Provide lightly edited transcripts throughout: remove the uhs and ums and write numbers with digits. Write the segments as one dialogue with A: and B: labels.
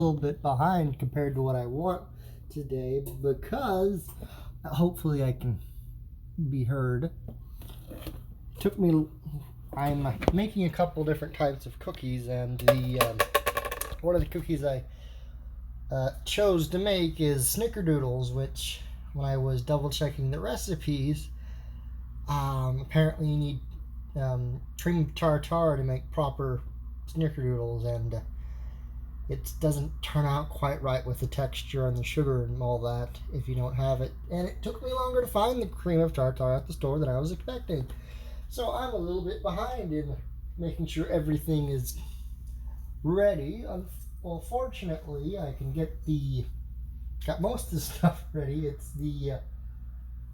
A: a little bit behind compared to what I want today because hopefully I can be heard. I'm making a couple different types of cookies, and one of the cookies I chose to make is Snicker doodles, which when I was double checking the recipes, apparently you need cream tartar to make proper snickerdoodles, and it doesn't turn out quite right with the texture and the sugar and all that if you don't have it. And it took me longer to find the cream of tartar at the store than I was expecting. So I'm a little bit behind in making sure everything is ready. Well, fortunately, I can got most of the stuff ready. It's the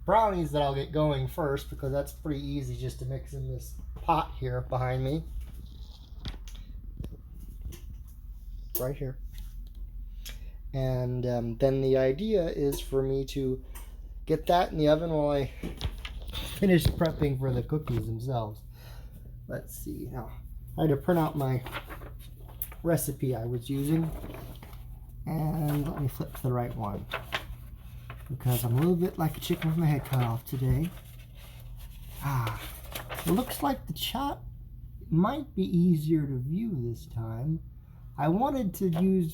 A: brownies that I'll get going first, because that's pretty easy just to mix in this pot here behind me. Right here. And then the idea is for me to get that in the oven while I finish prepping for the cookies themselves. Let's see. Now, I had to print out my recipe I was using, and let me flip to the right one, because I'm a little bit like a chicken with my head cut off today. It looks like the chat might be easier to view this time. I wanted to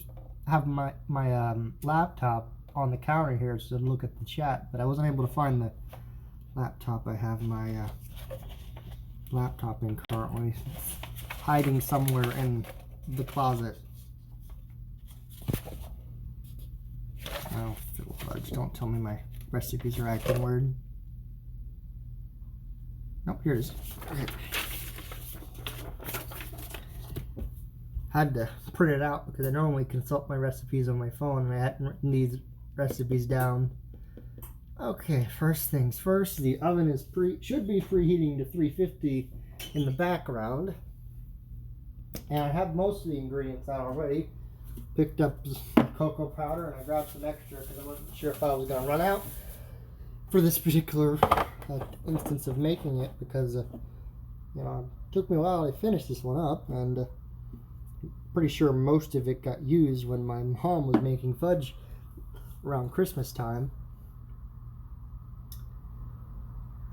A: have my laptop on the counter here so to look at the chat, but I wasn't able to find the laptop. I have my laptop in currently, hiding somewhere in the closet. Oh, fiddle fudge, don't tell me my recipes are acting weird. Nope, here it is. Okay. Had to print it out because I normally consult my recipes on my phone, and I hadn't written these recipes down. Okay, first things first, the oven is should be preheating to 350 in the background. And I have most of the ingredients out already. Picked up some cocoa powder, and I grabbed some extra because I wasn't sure if I was going to run out for this particular instance of making it, because it took me a while to finish this one up, and pretty sure most of it got used when my mom was making fudge around Christmas time.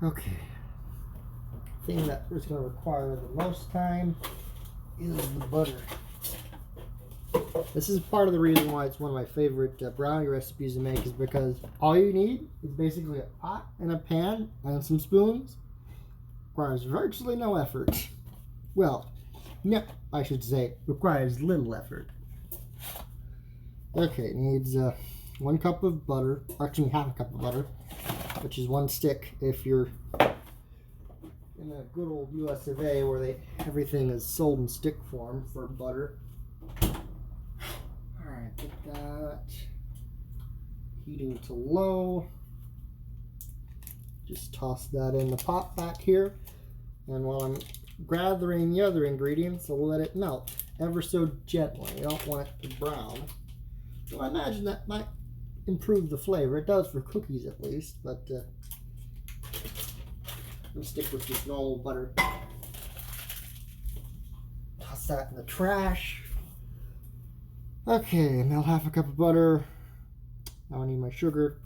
A: Okay, the thing that is going to require the most time is the butter. This is part of the reason why it's one of my favorite brownie recipes to make, is because all you need is basically a pot and a pan and some spoons. Requires virtually no effort. Well, no, I should say requires little effort. Okay, it needs 1 cup of butter, actually half a cup of butter, which is 1 stick if you're in the good old US of A, where everything is sold in stick form for butter. Alright, get that heating to low. Just toss that in the pot back here, and while I'm gathering the other ingredients, I'll let it melt ever so gently. You don't want it to brown. So I imagine that might improve the flavor. It does for cookies at least, but I'm stick with this normal butter. Toss that in the trash. Okay, now half a cup of butter. Now I need my sugar.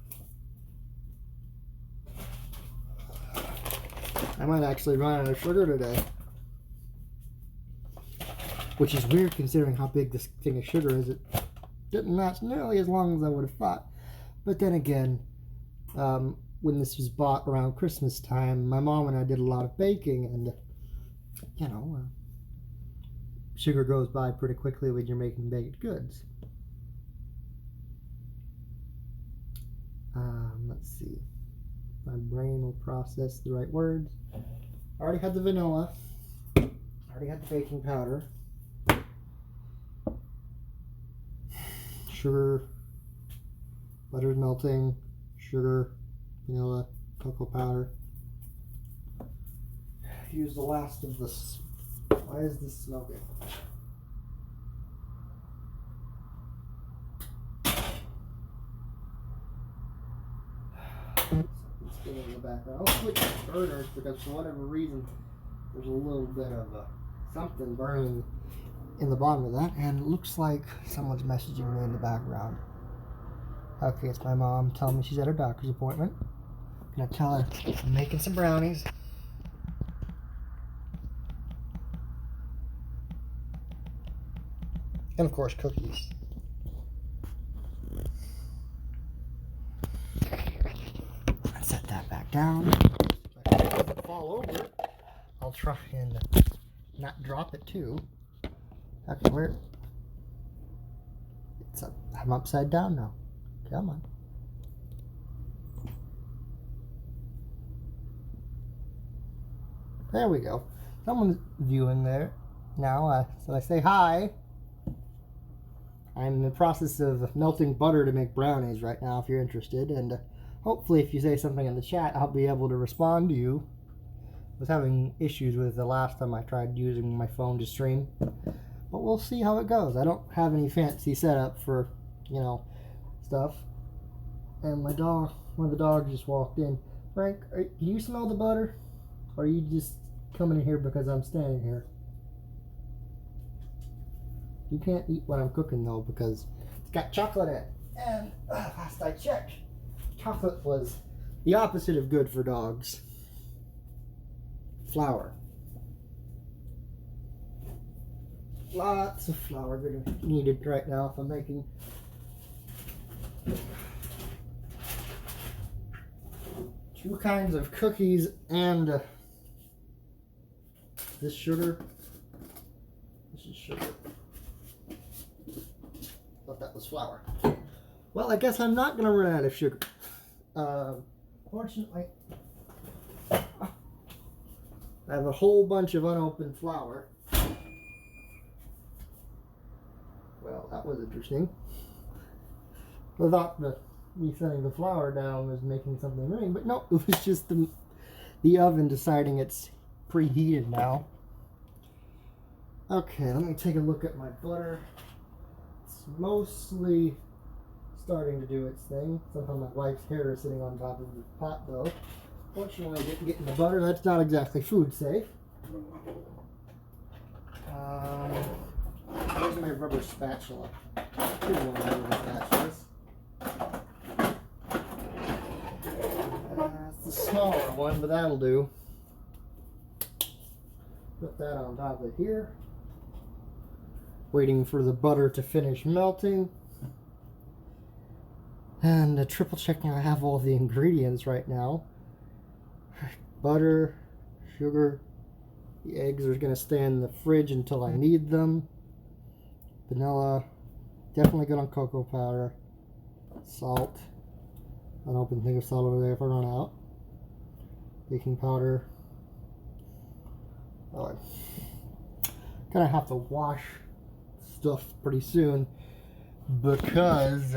A: I might actually run out of sugar today, which is weird considering how big this thing of sugar is. It didn't last nearly as long as I would have thought. But then again, when this was bought around Christmas time, my mom and I did a lot of baking, and sugar goes by pretty quickly when you're making baked goods. Let's see. My brain will process the right words. I already had the vanilla. I already had the baking powder. Sugar. Butter's melting. Sugar. Vanilla. Cocoa powder. Use the last of this. Why is this smoking? In the background. I'll switch burners because for whatever reason there's a little bit of something burning in the bottom of that, and it looks like someone's messaging me in the background. Okay, it's my mom telling me she's at her doctor's appointment. I'm gonna tell her I'm making some brownies. And of course, cookies. Let's set that back down. If it doesn't fall over, I'll try and not drop it too. Okay, where? It's up. I'm upside down now. Come on. There we go. Someone's viewing there now. So I say hi. I'm in the process of melting butter to make brownies right now, if you're interested. And hopefully, if you say something in the chat, I'll be able to respond to you. I was having issues with it the last time I tried using my phone to stream. But we'll see how it goes. I don't have any fancy setup for, you know, stuff. And my dog, one of the dogs just walked in. Frank, can you smell the butter? Or are you just coming in here because I'm standing here? You can't eat what I'm cooking though because it's got chocolate in it. And last I checked, chocolate was the opposite of good for dogs. Flour. Lots of flour going to be needed right now if I'm making two kinds of cookies and this sugar. This is sugar. Thought that was flour. Well, I guess I'm not going to run out of sugar. Fortunately, I have a whole bunch of unopened flour. Well, that was interesting. I thought me setting the flour down was making something ring, but no, it was just the oven deciding it's preheated now. Okay, let me take a look at my butter. It's mostly starting to do its thing. Somehow my wife's hair is sitting on top of the pot though. Fortunately, I didn't get in the butter. That's not exactly food safe. Where's my rubber spatula? Here's one of my rubber spatulas. It's the smaller one, but that'll do. Put that on top of here. Waiting for the butter to finish melting. And triple checking I have all the ingredients right now. Butter, sugar. The eggs are going to stay in the fridge until I need them. Vanilla. Definitely good on cocoa powder. Salt. Unopened thing of salt over there if I run out. Baking powder. Oh, I'm gonna have to wash stuff pretty soon because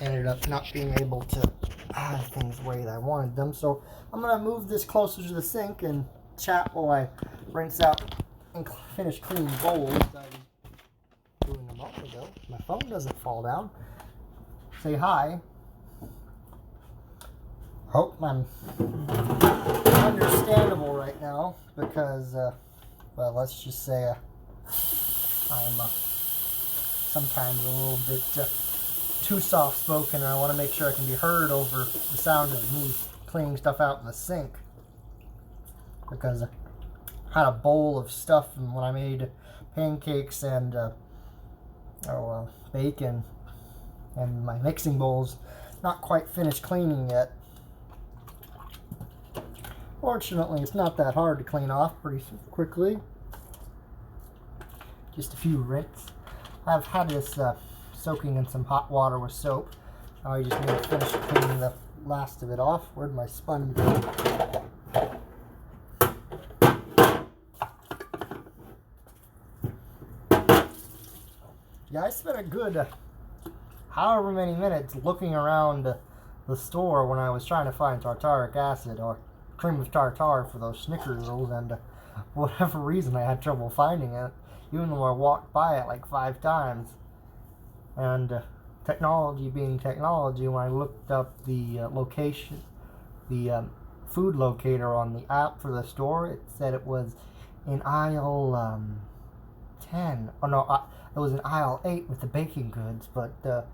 A: ended up not being able to have things the way that I wanted them. So I'm gonna move this closer to the sink and chat while I rinse out and finish cleaning bowls. I was doing a moment ago. My phone doesn't fall down. Say hi. Hope I'm understandable right now because, well, let's just say I'm sometimes a little bit too soft-spoken, and I want to make sure I can be heard over the sound of me cleaning stuff out in the sink. Because I had a bowl of stuff when I made pancakes and bacon, and my mixing bowl's not quite finished cleaning yet. Fortunately, it's not that hard to clean off pretty quickly. Just a few rinse. I've had this soaking in some hot water with soap. Now I just need to finish cleaning the last of it off. Where'd my sponge go? Yeah, I spent a good however many minutes looking around the store when I was trying to find tartaric acid or cream of tartar for those Snickers, and for whatever reason I had trouble finding it, even though I walked by it like 5 times. And technology being technology, when I looked up the location, the food locator on the app for the store, it said it was in aisle 10. Oh no, it was in aisle 8 with the baking goods, but the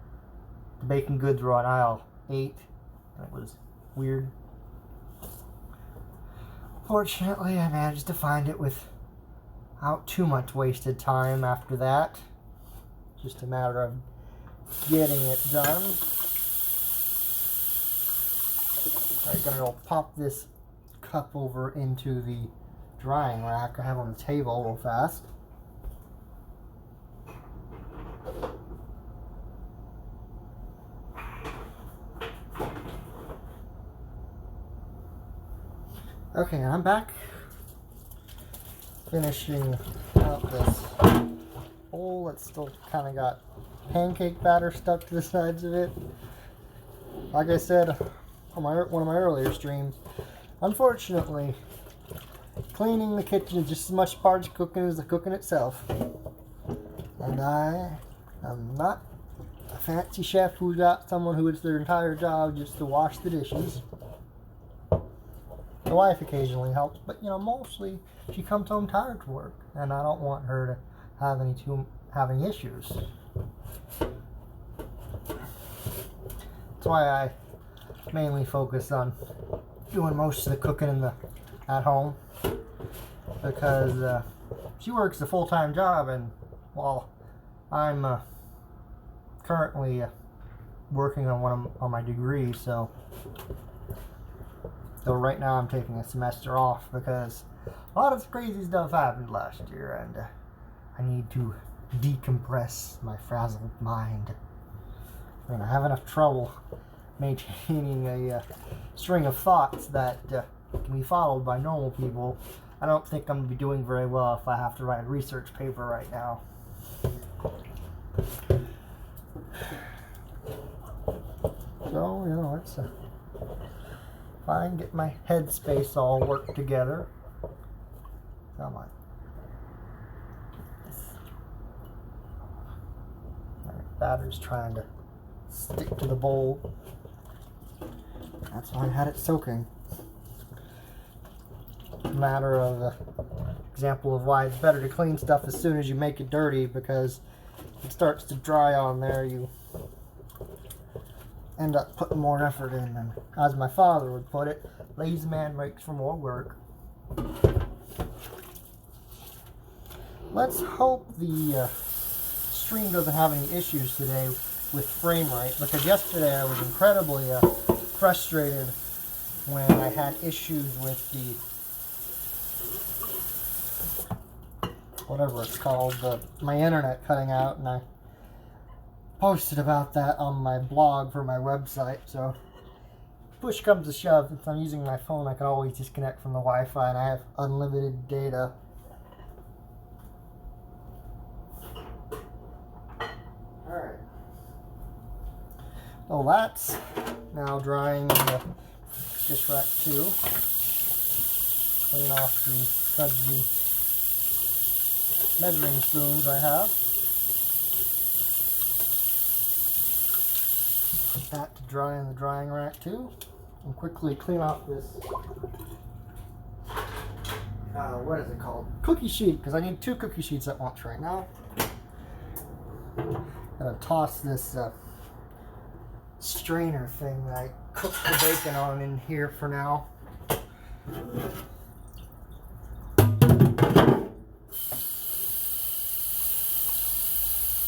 A: baking goods were on aisle 8. And it was weird. Fortunately, I managed to find it without too much wasted time after that. Just a matter of getting it done. Alright, gonna go pop this cup over into the drying rack I have on the table real fast. Okay, and I'm back finishing out this bowl that's still kind of got pancake batter stuck to the sides of it. Like I said on one of my earlier streams, unfortunately, cleaning the kitchen is just as much part of cooking as the cooking itself. And I am not a fancy chef who's got someone who it's their entire job just to wash the dishes. The wife occasionally helps, but mostly she comes home tired from work, and I don't want her to have any issues. That's why I mainly focus on doing most of the cooking at home, because she works a full-time job, and while I'm currently working on my degree, so right now I'm taking a semester off because a lot of crazy stuff happened last year, and I need to decompress my frazzled mind. I have enough trouble maintaining a string of thoughts that can be followed by normal people. I don't think I'm going to be doing very well if I have to write a research paper right now. So, it's fine, get my headspace all worked together. Come on. Batter's trying to stick to the bowl. That's why I had it soaking. Matter of example of why it's better to clean stuff as soon as you make it dirty, because if it starts to dry on there, you end up putting more effort in, and as my father would put it, lazy man makes for more work. Let's hope the stream doesn't have any issues today with frame rate, because yesterday I was incredibly frustrated when I had issues with the whatever it's called, my internet cutting out, and I posted about that on my blog for my website. So push comes to shove, since I'm using my phone, I can always disconnect from the Wi-Fi, and I have unlimited data. Alright. So that's now drying in the dish rack too. Clean off the sudsy measuring spoons I have. Put that to dry in the drying rack too. And quickly clean off this, what is it called? Cookie sheet, because I need 2 cookie sheets at once right now. Gonna toss this strainer thing that I cooked the bacon on in here for now.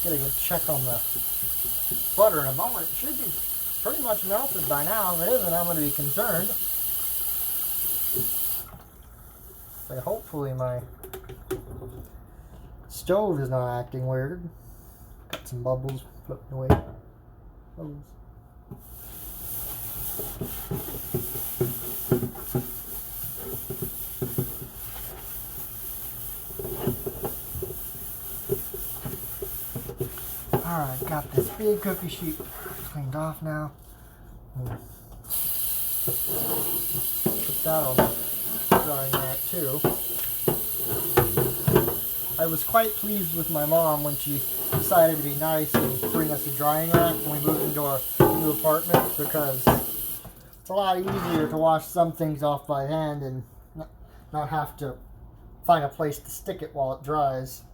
A: Get a good check on the butter in a moment. It should be pretty much melted by now. If it isn't, I'm going to be concerned. So hopefully my stove is not acting weird. Got some bubbles floating away. Bubbles. Alright, got this big cookie sheet cleaned off now. Put that on the drying rack too. I was quite pleased with my mom when she decided to be nice and bring us a drying rack when we moved into our new apartment, because it's a lot easier to wash some things off by hand and not have to find a place to stick it while it dries.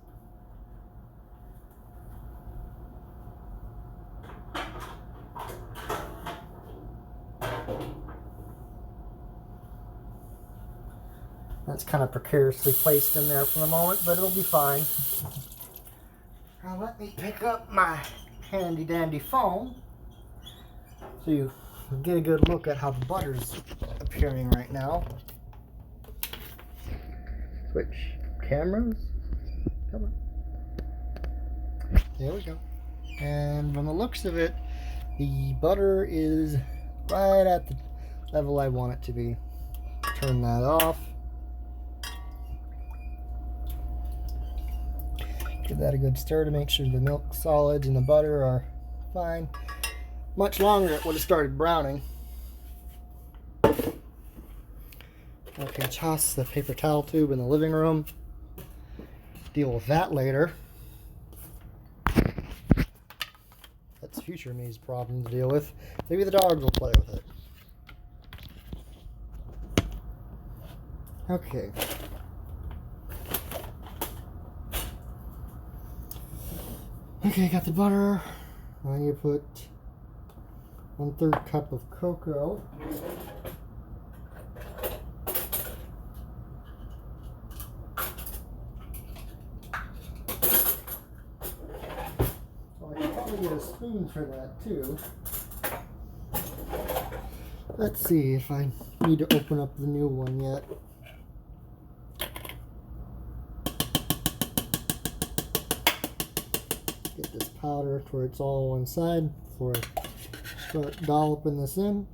A: That's kind of precariously placed in there for the moment, but it'll be fine. Now let me pick up my handy dandy phone so you get a good look at how the butter's appearing right now. Switch cameras. Come on. There we go. And from the looks of it, the butter is right at the level I want it to be. Turn that off. Give that a good stir to make sure the milk solids and the butter are fine. Much longer it would have started browning. Okay, toss the paper towel tube in the living room. Deal with that later. That's future me's problem to deal with. Maybe the dogs will play with it. Okay. Okay, got the butter. Now you put 1/3 cup of cocoa. Well, I could probably get a spoon for that too. Let's see if I need to open up the new one yet. Get this powder to where it's all on one side before I start dolloping this in.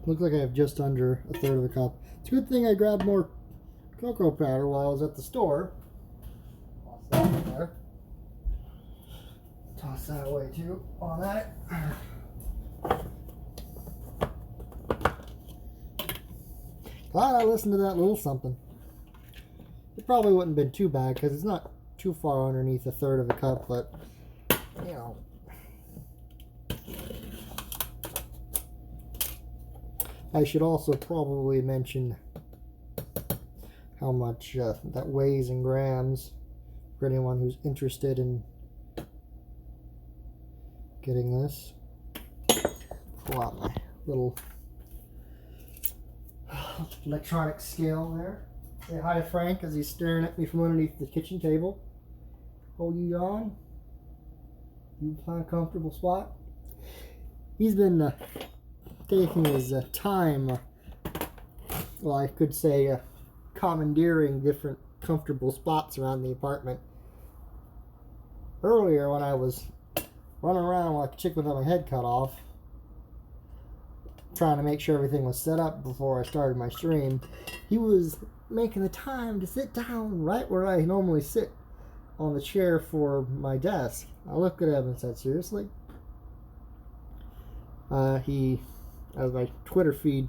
A: Looks like I have just under 1/3 of a cup. It's a good thing I grabbed more cocoa powder while I was at the store. Toss that in there. Toss that away too on that. Glad I listened to that little something. It probably wouldn't have been too bad because it's not too far underneath 1/3 of a cup, but you know. I should also probably mention how much that weighs in grams for anyone who's interested in getting this. Pull out my little electronic scale there. Say hi to Frank as he's staring at me from underneath the kitchen table. Oh, you yawn? You find a comfortable spot? He's been taking his time, well, I could say commandeering different comfortable spots around the apartment. Earlier when I was running around like a chicken with my head cut off, trying to make sure everything was set up before I started my stream, he was making the time to sit down right where I normally sit on the chair for my desk. I looked at him and said, seriously? As my Twitter feed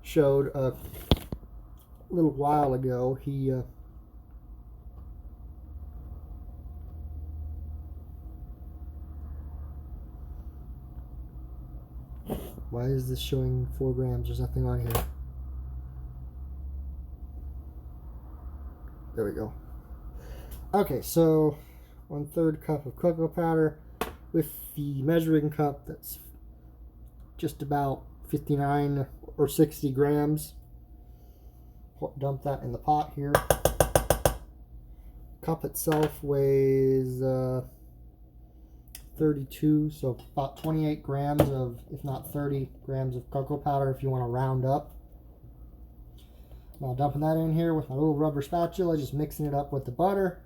A: showed a little while ago, he why is this showing 4 grams? There's nothing on here. There we go. Okay, so 1/3 cup of cocoa powder with the measuring cup that's just about 59 or 60 grams. Dump that in the pot here. Cup itself weighs 32, so about 28 grams of, if not 30 grams of cocoa powder if you want to round up. Now dumping that in here with my little rubber spatula, just mixing it up with the butter.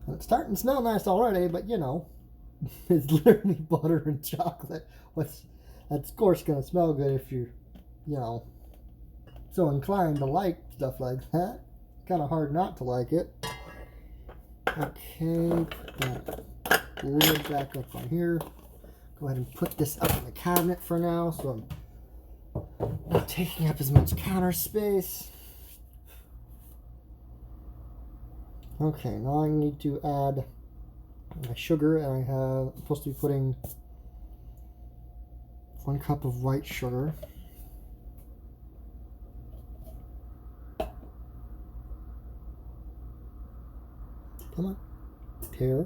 A: It's starting to smell nice already, but you know, it's literally butter and chocolate. That's of course going to smell good if you're, you know, so inclined to like stuff like that. Kind of hard not to like it. Okay, put that lid back up on here. go ahead and put this up in the cabinet for now, so I'm not taking up as much counter space. Okay, now I need to add my sugar, and I'm supposed to be putting 1 cup of white sugar. Come on, here.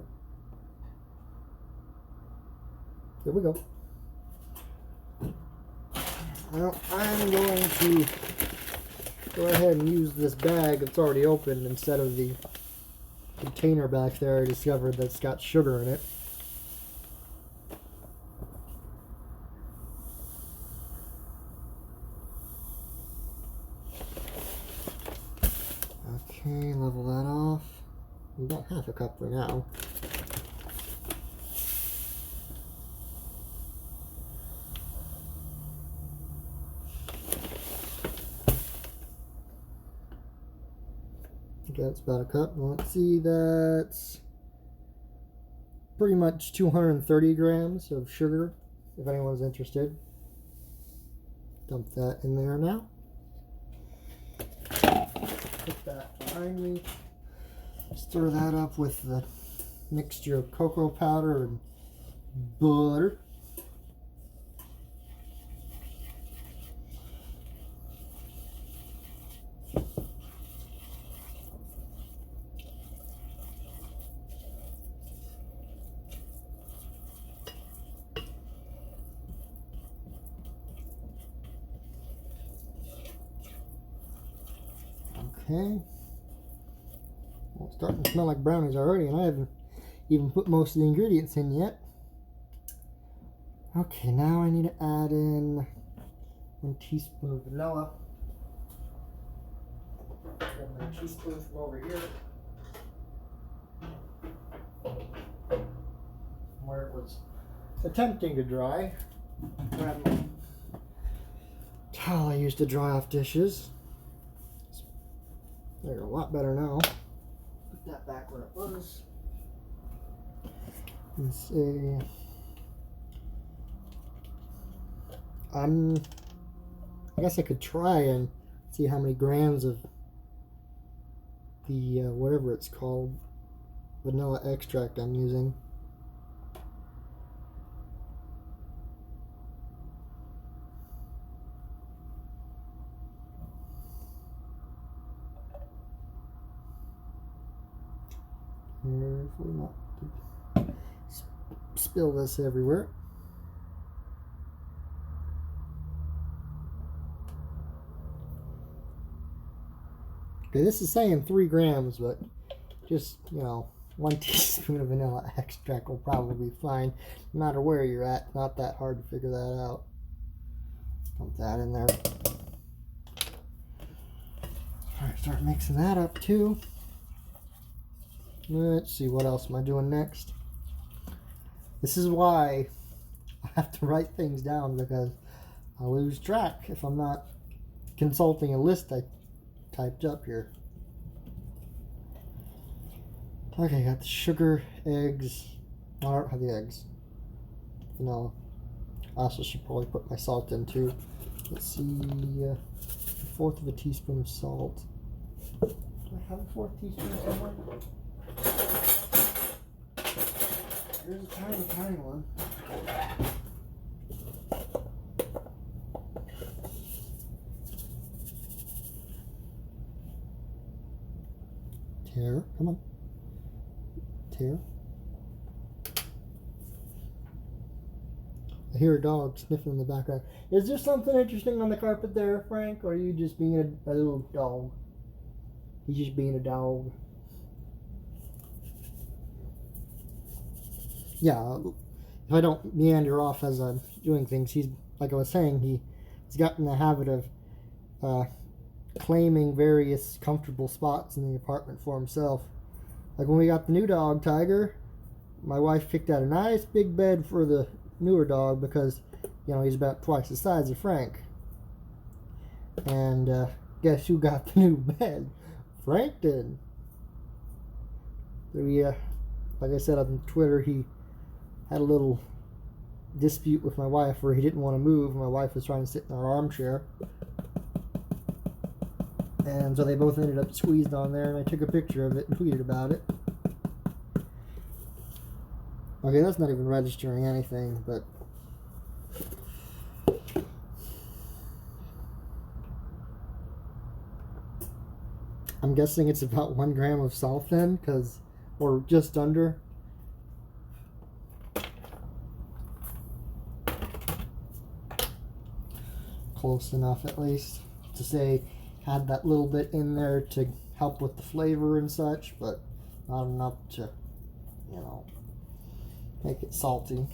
A: Here we go. Now I'm going to go ahead and use this bag that's already opened instead of the container back there I discovered that's got sugar in it. Okay, level that off. About 1/2 cup for now. Okay, that's about 1 cup. Let's see, that's pretty much 230 grams of sugar, if anyone's interested. Dump that in there now. Put that behind me. Stir that up with the mixture of cocoa powder and butter. Okay. Well, it's starting to smell like brownies already, and I haven't even put most of the ingredients in yet. Okay, now I need to add in 1 teaspoon of vanilla. Grab my teaspoon from over here, where it was attempting to dry. Grab my towel I used to dry off dishes. They're a lot better now. Put that back where it was. Let's see. I guess I could try and see how many grams of the whatever it's called, vanilla extract I'm using. Carefully not to spill this everywhere. Okay, this is saying 3 grams, but just, 1 teaspoon of vanilla extract will probably be fine, no matter where you're at. Not that hard to figure that out. Dump that in there. Alright, start mixing that up too. Let's see, what else am I doing next? This is why I have to write things down, because I lose track if I'm not consulting a list I typed up here. Okay, got the sugar, eggs. I don't have the eggs. Vanilla. I also should probably put my salt in too. Let's see, 1/4 teaspoon of salt. Do I have a 1/4 teaspoon somewhere? Here's a tiny one. Tear, come on. Tear. I hear a dog sniffing in the background. Is there something interesting on the carpet there, Frank? Or are you just being a little dog? He's just being a dog. Yeah, if I don't meander off as I'm doing things, he's, like I was saying, he's got in the habit of claiming various comfortable spots in the apartment for himself. Like when we got the new dog, Tiger, my wife picked out a nice big bed for the newer dog because, he's about twice the size of Frank. And guess who got the new bed? Frank did. So like I said on Twitter, he had a little dispute with my wife where he didn't want to move. My wife was trying to sit in our armchair. And so they both ended up squeezed on there, and I took a picture of it and tweeted about it. Okay, that's not even registering anything, but I'm guessing it's about 1 gram of salt then, or just under. Close enough at least to say had that little bit in there to help with the flavor and such, but not enough to, you know, make it salty.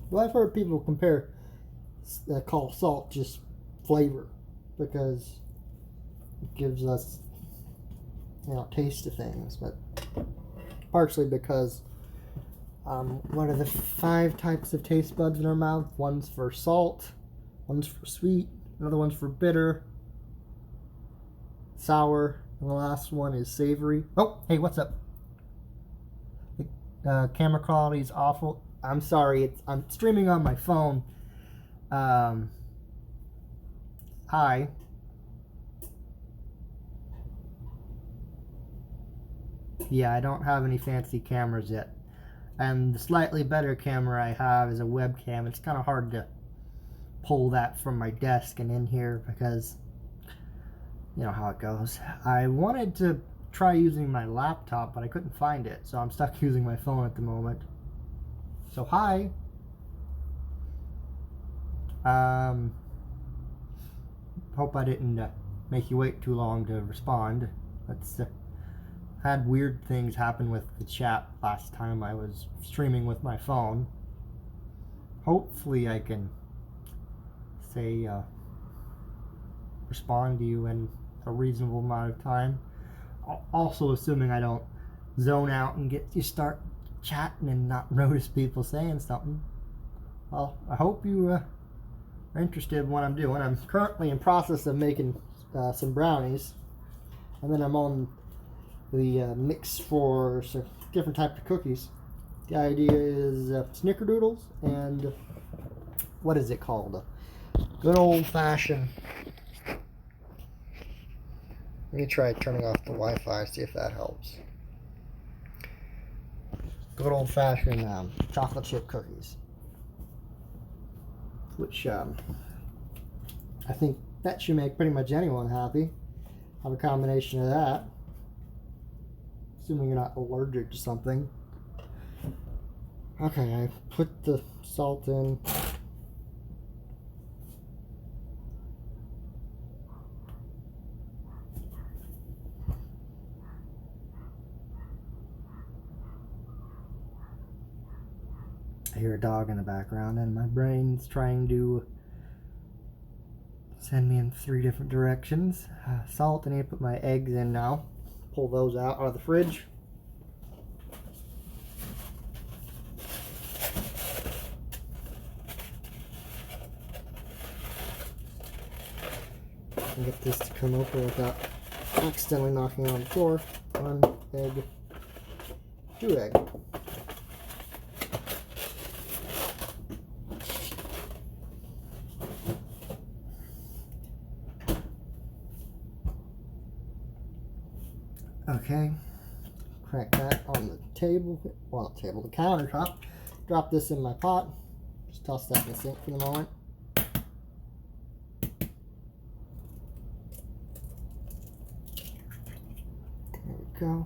A: Well, I've heard people call salt just flavor because it gives us, you know, taste to things, but partially because what are the 5 types of taste buds in our mouth? One's for salt, one's for sweet, another one's for bitter, sour, and the last one is savory. Oh, hey, what's up? The camera quality is awful. I'm sorry, I'm streaming on my phone. Hi. Yeah, I don't have any fancy cameras yet. And the slightly better camera I have is a webcam. It's kind of hard to pull that from my desk and in here because you know how it goes. I wanted to try using my laptop, but I couldn't find it, so I'm stuck using my phone at the moment. So hi. Hope I didn't make you wait too long to respond. That's had weird things happen with the chat last time I was streaming with my phone. Hopefully I can say respond to you in a reasonable amount of time. Also assuming I don't zone out and start chatting and not notice people saying something. Well, I hope you are interested in what I'm doing. I'm currently in process of making some brownies, and then I'm on the mix for some different types of cookies. The idea is Snicker doodles and what is it called? Good old-fashioned. Let me try turning off the Wi-Fi, see if that helps. Good old-fashioned chocolate chip cookies, which I think that should make pretty much anyone happy. Have a combination of that, assuming you're not allergic to something. Okay, I put the salt in. I hear a dog in the background, and my brain's trying to send me in 3 different directions. Salt, I need to put my eggs in now. Pull those out of the fridge. And get this to come open without accidentally knocking it on the floor. 1 egg, 2 egg. Okay, crack that on the table, well, the countertop. Drop this in my pot. Just toss that in the sink for the moment. There we go.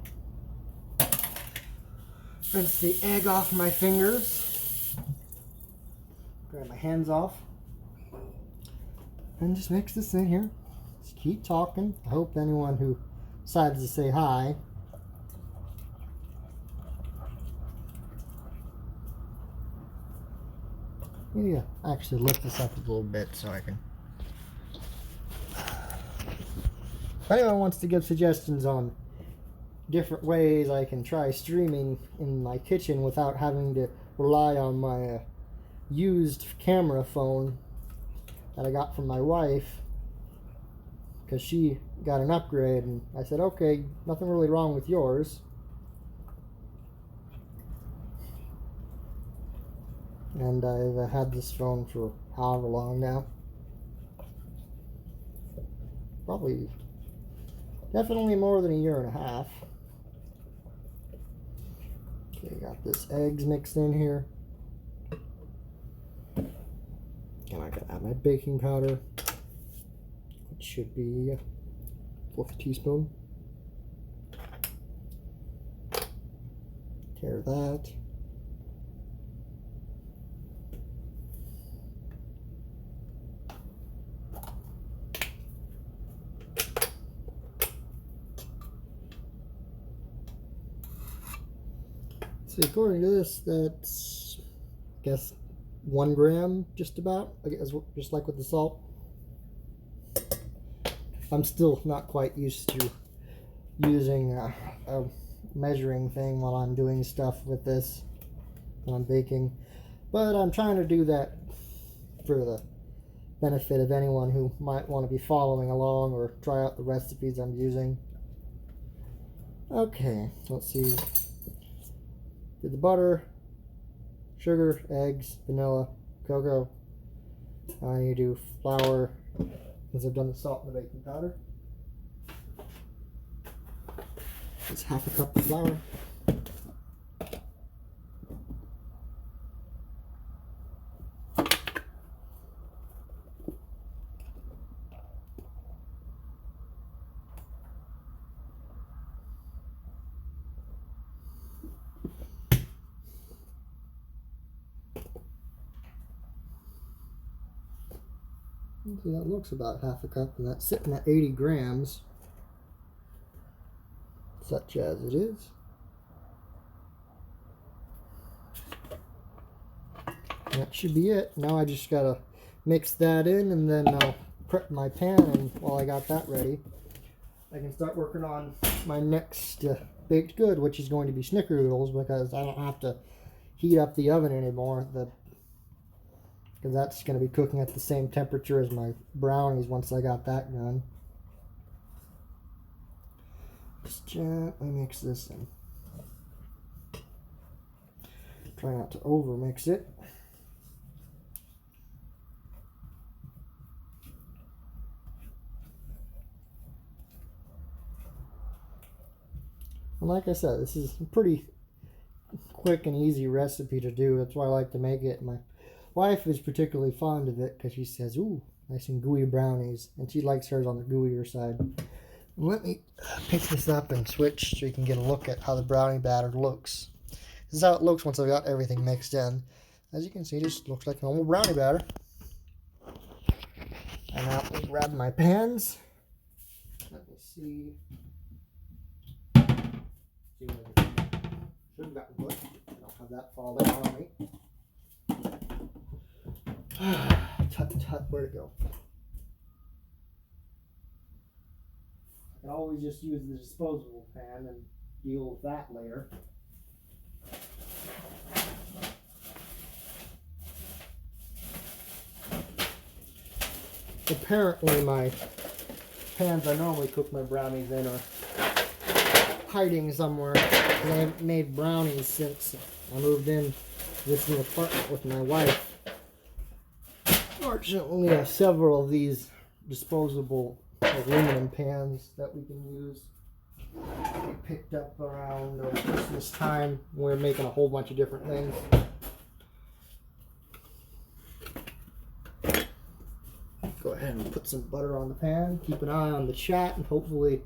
A: Rinse the egg off my fingers. Grab my hands off. And just mix this in here. Just keep talking. I hope anyone who decides to say hi. Maybe actually lift this up a little bit so I can. If anyone wants to give suggestions on different ways I can try streaming in my kitchen without having to rely on my used camera phone that I got from my wife, because she got an upgrade, and I said, okay, nothing really wrong with yours. and I've had this phone for however long now. Probably, definitely more than a year and a half. Okay, got this eggs mixed in here. And I gotta add my baking powder, which should be 1/4 teaspoon. Tear that. See, according to this, that's, I guess, 1 gram, just about, I guess, just like with the salt. I'm still not quite used to using a measuring thing while I'm doing stuff with this when I'm baking, but I'm trying to do that for the benefit of anyone who might want to be following along or try out the recipes I'm using. Okay, let's see. Did the butter, sugar, eggs, vanilla, cocoa. Now I need to do flour, since I've done the salt and the baking powder. It's 1/2 cup of flour. See, that looks about 1/2 cup, and that's sitting at 80 grams, such as it is. And that should be it. Now I just gotta mix that in, and then I'll prep my pan, and while I got that ready, I can start working on my next baked good, which is going to be snickerdoodles, because I don't have to heat up the oven anymore. Because that's going to be cooking at the same temperature as my brownies once I got that done. Just gently mix this in. Try not to over mix it. And like I said, this is a pretty quick and easy recipe to do. That's why I like to make it. My wife is particularly fond of it because she says, "Ooh, nice and gooey brownies," and she likes hers on the gooier side. Let me pick this up and switch so you can get a look at how the brownie batter looks. This is how it looks once I've got everything mixed in. As you can see, it just looks like normal brownie batter. And now let me grab my pans. Let me see. Should have gotten good. I don't have that fall down on me. Tut, where'd it go? I can always just use the disposable pan and deal with that later. Apparently my pans I normally cook my brownies in are hiding somewhere. I haven't made brownies since I moved in this new apartment with my wife. Fortunately, I have several of these disposable aluminum pans that we can use. We picked up around Christmas time. We're making a whole bunch of different things. Go ahead and put some butter on the pan. Keep an eye on the chat, and hopefully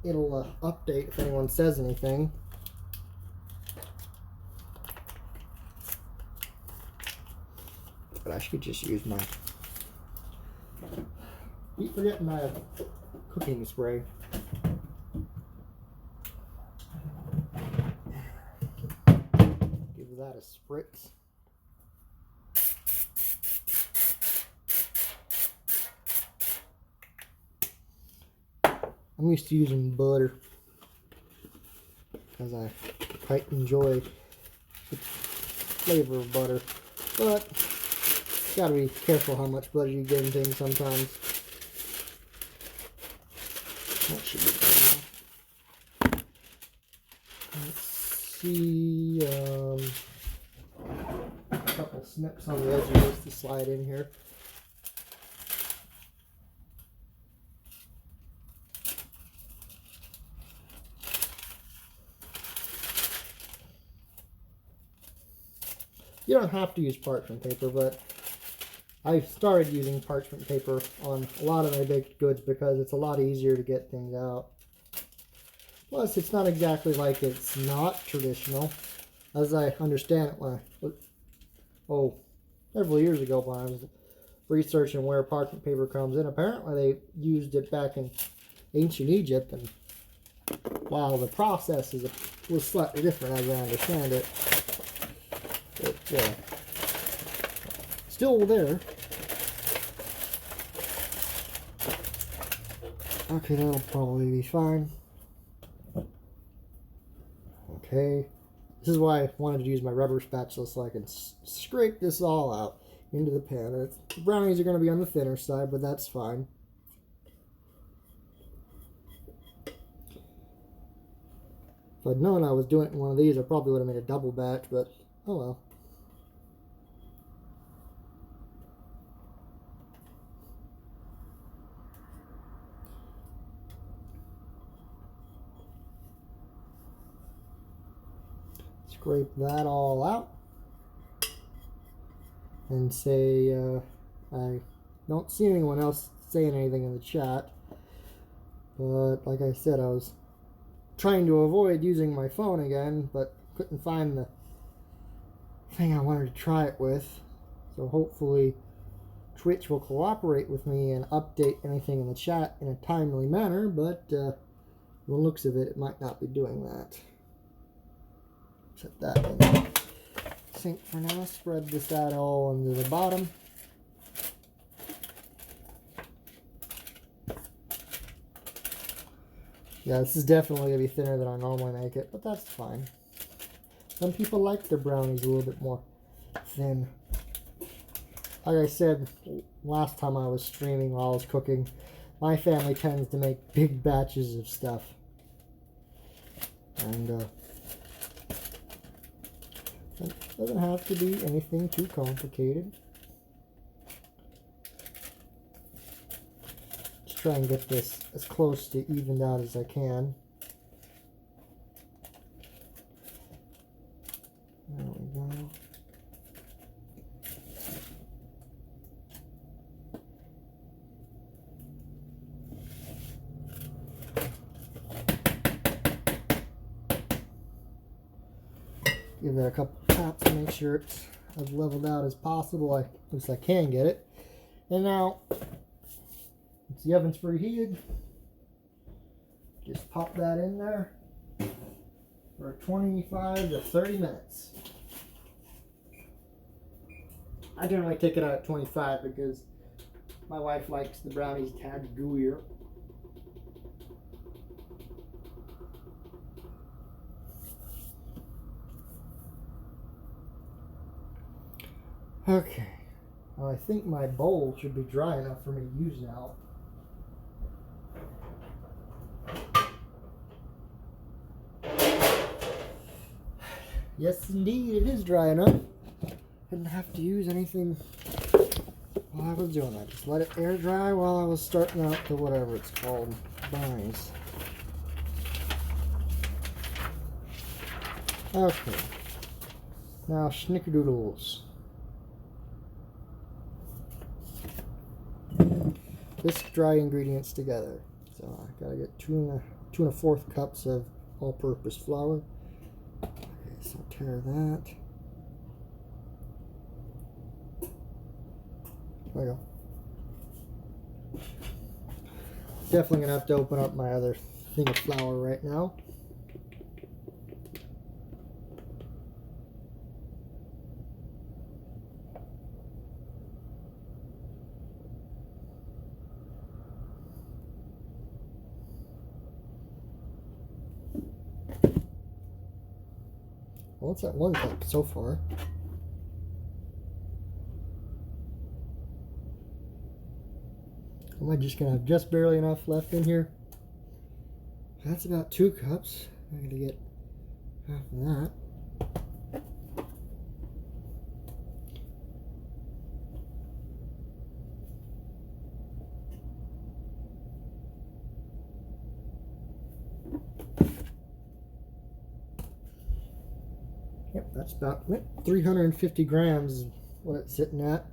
A: it'll update if anyone says anything. But I should just use my... Keep forgetting my cooking spray. Give that a spritz. I'm used to using butter because I quite enjoy the flavor of butter, but you gotta be careful how much butter you get in things sometimes. That should be good enough. Let's see, a couple snips on the edges to slide in here. You don't have to use parchment paper, but I started using parchment paper on a lot of my baked goods because it's a lot easier to get things out. Plus, it's not exactly like it's not traditional. As I understand it, when several years ago when I was researching where parchment paper comes in, apparently they used it back in ancient Egypt, and while the process was slightly different as I understand it, it's still there. Okay, that'll probably be fine. Okay, this is why I wanted to use my rubber spatula so I can scrape this all out into the pan. The brownies are going to be on the thinner side, but that's fine. If I'd known I was doing it in one of these, I probably would have made a double batch, but oh well. Scrape that all out and say I don't see anyone else saying anything in the chat, but like I said, I was trying to avoid using my phone again, but couldn't find the thing I wanted to try it with, so hopefully Twitch will cooperate with me and update anything in the chat in a timely manner, but from the looks of it, it might not be doing that. Set that in the sink for now. Spread this out all into the bottom. Yeah, this is definitely going to be thinner than I normally make it, but that's fine. Some people like their brownies a little bit more thin. Like I said last time I was streaming while I was cooking, my family tends to make big batches of stuff. And it doesn't have to be anything too complicated. Just try and get this as close to evened out as I can. There we go. Give it a couple taps to make sure it's as leveled out as possible. At least I can get it. And now, once the oven's preheated, just pop that in there for 25 to 30 minutes. I generally take it out at 25 because my wife likes the brownies a tad gooier. Okay, well, I think my bowl should be dry enough for me to use now. Yes, indeed, it is dry enough. Didn't have to use anything while I was doing that. Just let it air dry while I was starting out to whatever it's called, brownies. Okay, now Snickerdoodles. This dry ingredients together. So I gotta get 2 1/4 cups of all-purpose flour. Okay, so tear that. There we go. Definitely gonna have to open up my other thing of flour right now. Well, it's at 1 cup so far. Am I just gonna have just barely enough left in here? That's about 2 cups. I'm gonna get half of that. That's about 350 grams is what it's sitting at.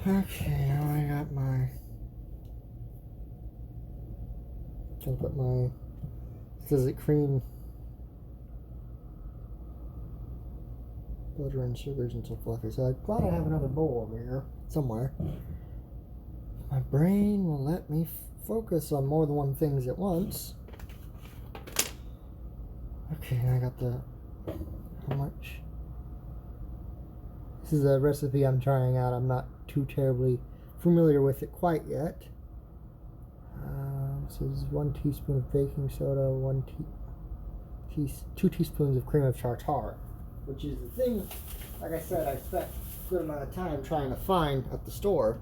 A: Okay, now I got my... I'll put my... Says it cream, butter and sugars and so fluffy. So I'm glad I have another bowl over here somewhere. My brain will let me focus on more than one things at once. Okay, I got the... How much? This is a recipe I'm trying out. I'm not too terribly familiar with it quite yet. This is 1 teaspoon of baking soda, 2 teaspoons of cream of tartar, which is the thing, like I said, I spent a good amount of time trying to find at the store.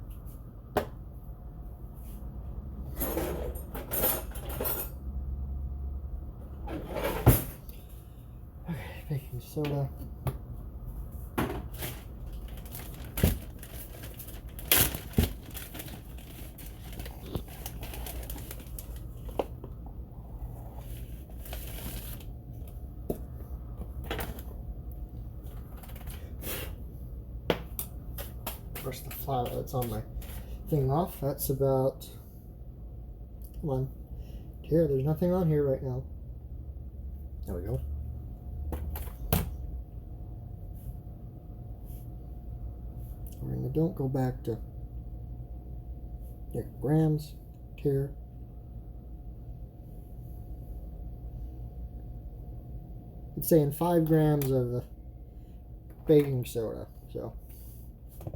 A: Okay, baking soda. Brush the flour that's on my thing off. That's about, come on, here, there's nothing on here right now. There we go. And don't go back to grams here. It's saying 5 grams of baking soda, so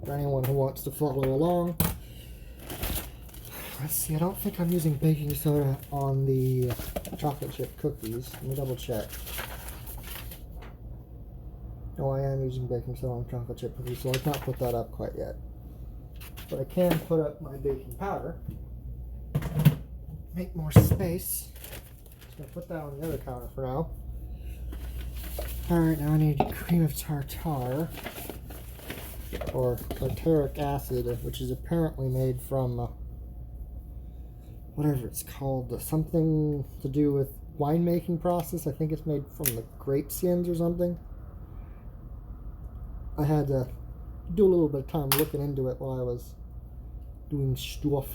A: for anyone who wants to follow along. Let's see, I don't think I'm using baking soda on the chocolate chip cookies. Let me double check. No, I am using baking soda on chocolate chip cookies, so I can't put that up quite yet. But I can put up my baking powder. Make more space. Just gonna put that on the other counter for now. Alright, now I need cream of tartar, or tartaric acid, which is apparently made from whatever it's called, something to do with winemaking process. I think it's made from the grape skins or something. I had to do a little bit of time looking into it while I was doing stuff,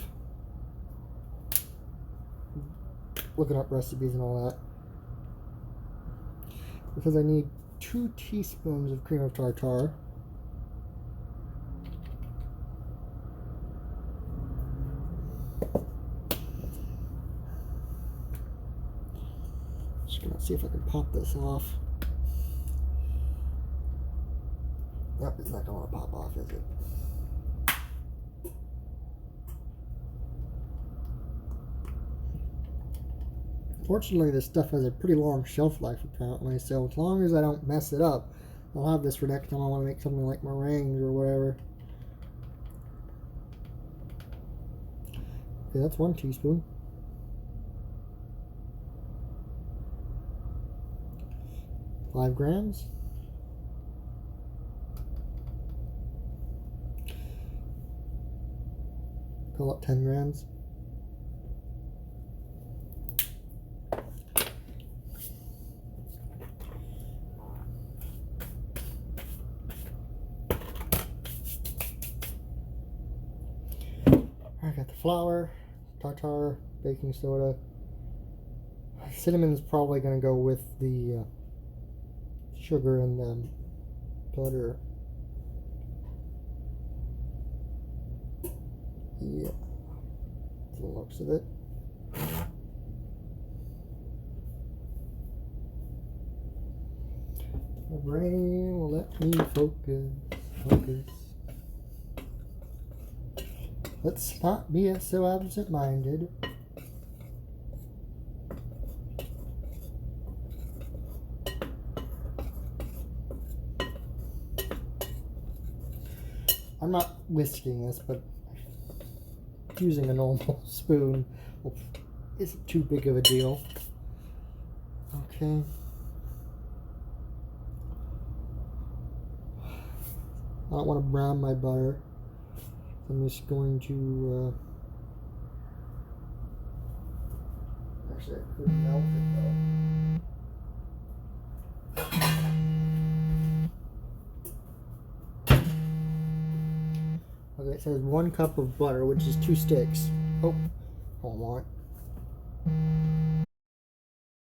A: looking up recipes and all that, because I need 2 teaspoons of cream of tartar. Just gonna see if I can pop this off. Yep, it's not gonna pop off, is it? Fortunately, this stuff has a pretty long shelf life, apparently, so as long as I don't mess it up, I'll have this for next time I want to make something like meringues or whatever. Okay, that's 1 teaspoon. Five grams. Call it 10 grams. I got the flour, tartar, baking soda. Cinnamon's probably going to go with the sugar and butter. Yeah, the looks of it. My brain will let me focus. Let's not be so absent-minded. I'm not whisking this, but using a normal spoon isn't too big of a deal. Okay. I don't want to brown my butter. I'm just going to actually I couldn't melt it though. Okay, it says 1 cup of butter, which is 2 sticks. Oh, hold on.